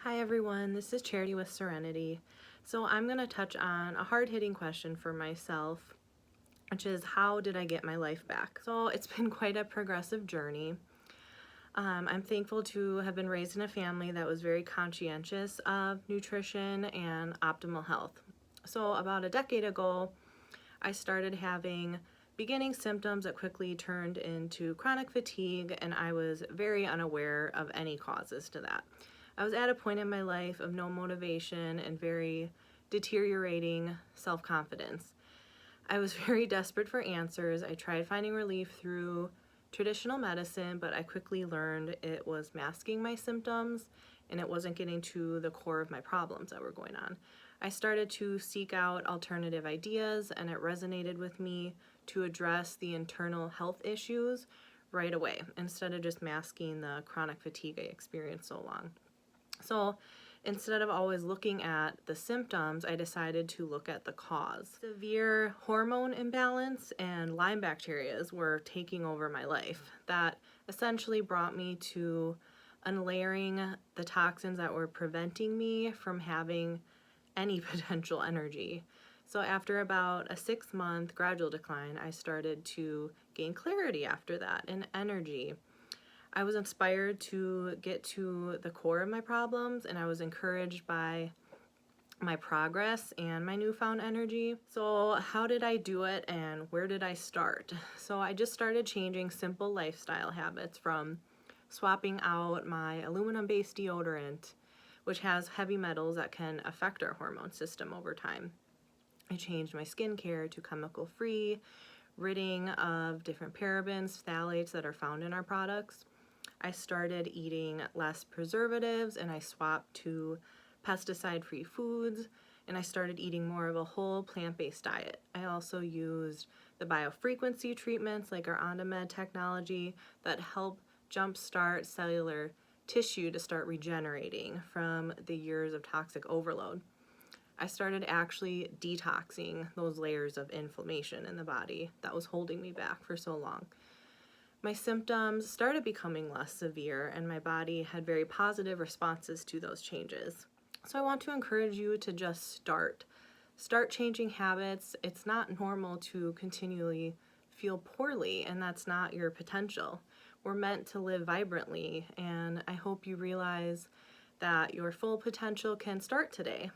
Hi everyone, this is Charity with Serenity. So I'm going to touch on a hard-hitting question for myself, which is how did I get my life back? So it's been quite a progressive journey. I'm thankful to have been raised in a family that was very conscientious of nutrition and optimal health. So about a decade ago, I started having beginning symptoms that quickly turned into chronic fatigue, and I was very unaware of any causes to that. I was at a point in my life of no motivation and very deteriorating self-confidence. I was very desperate for answers. I tried finding relief through traditional medicine, but I quickly learned it was masking my symptoms and it wasn't getting to the core of my problems that were going on. I started to seek out alternative ideas, and it resonated with me to address the internal health issues right away instead of just masking the chronic fatigue I experienced so long. So instead of always looking at the symptoms, I decided to look at the cause. Severe hormone imbalance and Lyme bacteria were taking over my life. That essentially brought me to unlayering the toxins that were preventing me from having any potential energy. So after about a 6-month gradual decline, I started to gain clarity after that and energy. I was inspired to get to the core of my problems, and I was encouraged by my progress and my newfound energy. So how did I do it and where did I start? So I just started changing simple lifestyle habits, from swapping out my aluminum-based deodorant, which has heavy metals that can affect our hormone system over time. I changed my skincare to chemical-free, ridding of different parabens, phthalates that are found in our products. I started eating less preservatives, and I swapped to pesticide-free foods, and I started eating more of a whole plant-based diet. I also used the biofrequency treatments like our OnDemand technology that help jumpstart cellular tissue to start regenerating from the years of toxic overload. I started actually detoxing those layers of inflammation in the body that was holding me back for so long. My symptoms started becoming less severe, and my body had very positive responses to those changes. So I want to encourage you to just start changing habits. It's not normal to continually feel poorly, and that's not your potential. We're meant to live vibrantly, and I hope you realize that your full potential can start today.